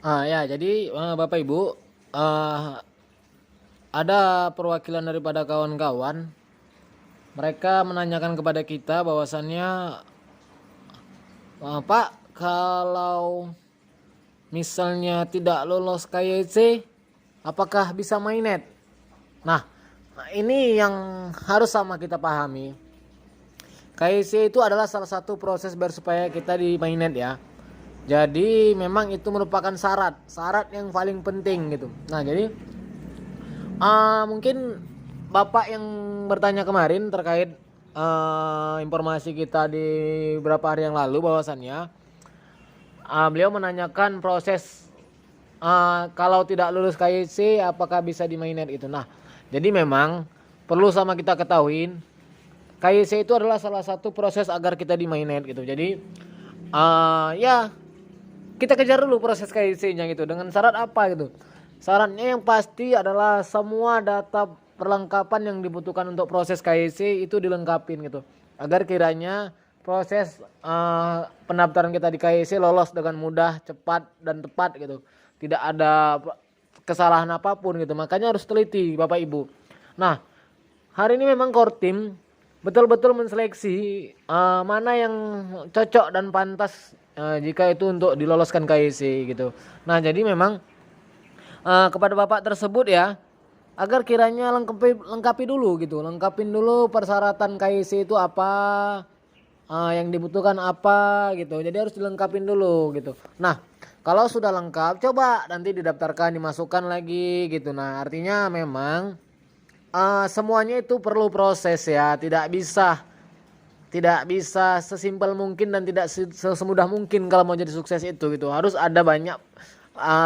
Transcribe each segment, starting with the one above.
Ya, jadi Bapak Ibu, eh, ada perwakilan daripada kawan-kawan. Mereka menanyakan kepada kita bahwasannya, Pak, kalau misalnya tidak lolos KYC, apakah bisa mainnet? Nah, ini yang harus sama kita pahami. KYC itu adalah salah satu proses biar supaya kita di mainnet ya. Jadi memang itu merupakan syarat yang paling penting gitu. Nah, jadi mungkin Bapak yang bertanya kemarin terkait informasi kita di beberapa hari yang lalu bahwasannya beliau menanyakan proses kalau tidak lulus KYC apakah bisa di mainnet itu. Nah, jadi memang perlu sama kita ketahuin KYC itu adalah salah satu proses agar kita di mainnet gitu. Jadi ya kita kejar dulu proses KYC-nya gitu. Dengan syarat apa gitu? Syaratnya yang pasti adalah semua data perlengkapan yang dibutuhkan untuk proses KYC itu dilengkapin gitu. Agar kiranya proses pendaftaran kita di KYC lolos dengan mudah, cepat dan tepat gitu. Tidak ada kesalahan apapun gitu. Makanya harus teliti Bapak Ibu. Nah, hari ini memang core team betul-betul menseleksi mana yang cocok dan pantas jika itu untuk diloloskan KYC gitu. Nah, jadi memang kepada Bapak tersebut ya, agar kiranya lengkapi dulu gitu. Lengkapin dulu persyaratan KYC itu apa, yang dibutuhkan apa gitu. Jadi harus dilengkapin dulu gitu. Nah, kalau sudah lengkap coba nanti didaftarkan, dimasukkan lagi gitu. Nah, artinya memang semuanya itu perlu proses ya, tidak bisa sesimpel mungkin dan tidak semudah mungkin kalau mau jadi sukses itu gitu. Harus ada banyak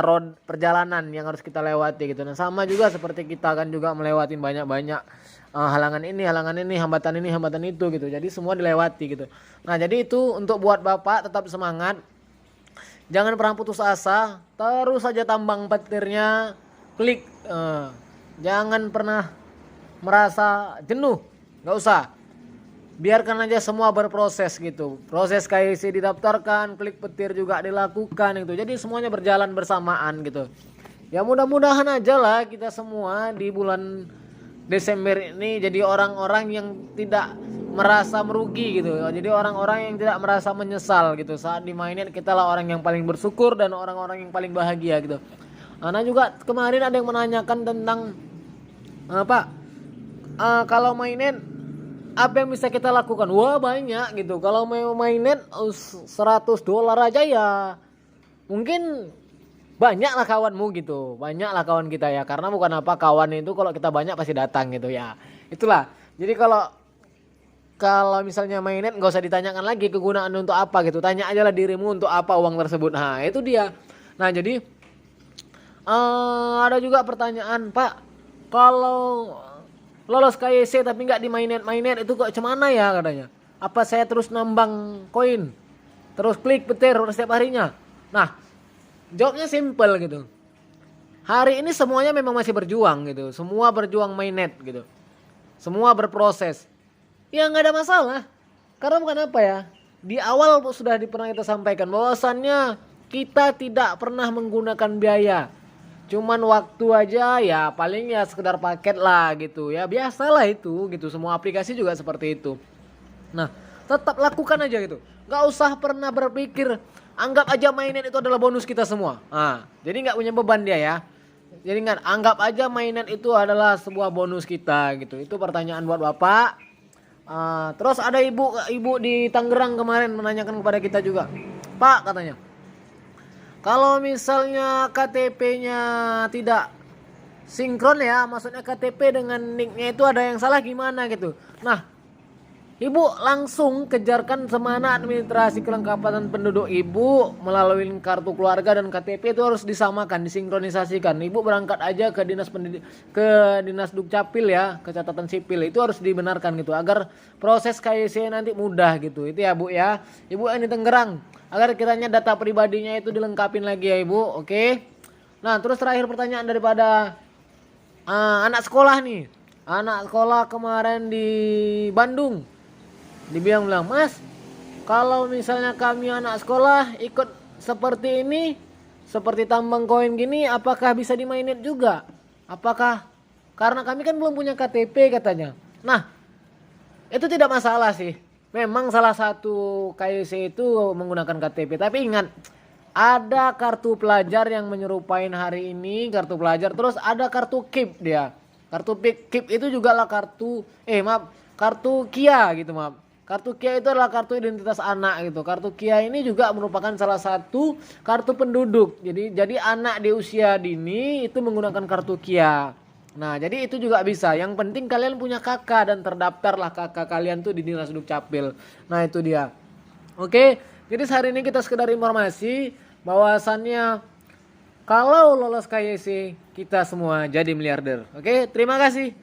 road perjalanan yang harus kita lewati gitu. Nah, sama juga seperti kita kan juga melewati banyak-banyak halangan ini, hambatan itu gitu. Jadi semua dilewati gitu. Nah, jadi itu untuk buat Bapak tetap semangat. Jangan pernah putus asa, terus saja tambang petirnya, klik. Jangan pernah merasa jenuh, nggak usah, biarkan aja semua berproses gitu. Proses KYC didaftarkan, klik petir juga dilakukan gitu. Jadi semuanya berjalan bersamaan gitu. Ya mudah-mudahan aja lah kita semua di bulan Desember ini jadi orang-orang yang tidak merasa merugi gitu. Jadi orang-orang yang tidak merasa menyesal gitu. Saat dimainin kita lah orang yang paling bersyukur dan orang-orang yang paling bahagia gitu. Nah juga kemarin ada yang menanyakan tentang Pak, kalau mainnet apa yang bisa kita lakukan? Wah banyak gitu. Kalau mau mainnet $100 aja ya mungkin banyak lah kawanmu gitu. Banyak lah kawan kita ya. Karena bukan apa, kawan itu kalau kita banyak pasti datang gitu ya. Itulah. Jadi kalau misalnya mainnet nggak usah ditanyakan lagi kegunaan untuk apa gitu. Tanya aja lah dirimu untuk apa uang tersebut. Nah itu dia. Nah jadi ada juga pertanyaan, Pak, kalau lolos KYC tapi nggak di mainnet itu kok cemana ya katanya. Apa saya terus nambang koin, terus klik petir setiap harinya? Nah, jawabnya simple gitu. Hari ini semuanya memang masih berjuang gitu. Semua berjuang mainnet gitu. Semua berproses. Ya nggak ada masalah. Karena bukan apa ya. Di awal sudah pernah kita sampaikan bahwasannya kita tidak pernah menggunakan biaya. Cuman waktu aja ya, paling ya sekedar paket lah gitu ya, biasalah itu gitu, semua aplikasi juga seperti itu. Nah tetap lakukan aja gitu, nggak usah pernah berpikir, anggap aja mainan itu adalah bonus kita semua. Nah jadi nggak punya beban dia ya. Jadi ingat, anggap aja mainan itu adalah sebuah bonus kita gitu. Itu pertanyaan buat Bapak. Terus ada ibu di Tangerang kemarin menanyakan kepada kita juga, Pak katanya, kalau misalnya KTP-nya tidak sinkron ya, maksudnya KTP dengan nicknya itu ada yang salah gimana gitu. Nah, ibu langsung kejarkan semana administrasi kelengkapan penduduk ibu melalui kartu keluarga dan KTP itu harus disamakan, disinkronisasikan. Ibu berangkat aja ke dinas Dukcapil ya, ke catatan sipil, itu harus dibenarkan gitu agar proses KYC nanti mudah gitu. Itu ya Bu ya. Ibu yang di Tangerang, agar kiranya data pribadinya itu dilengkapin lagi ya Ibu. Oke. Nah, terus terakhir pertanyaan daripada anak sekolah nih. Anak sekolah kemarin di Bandung. Bilang, Mas, kalau misalnya kami anak sekolah ikut seperti ini, seperti tambang koin gini, apakah bisa dimainit juga? Apakah, karena kami kan belum punya KTP katanya. Nah, itu tidak masalah sih. Memang salah satu KYC itu menggunakan KTP. Tapi ingat, ada kartu pelajar yang menyerupai hari ini, kartu pelajar. Terus ada kartu KIP dia. Kartu KIP itu juga lah kartu KIA gitu maaf. Kartu KIA itu adalah kartu identitas anak gitu. Kartu KIA ini juga merupakan salah satu kartu penduduk. Jadi anak di usia dini itu menggunakan kartu KIA. Nah, jadi itu juga bisa. Yang penting kalian punya KK dan terdaftarlah KK kalian tuh di Dinas Dukcapil. Nah, itu dia. Oke, jadi hari ini kita sekedar informasi bahwasannya kalau lolos KYC kita semua jadi miliarder. Oke, terima kasih.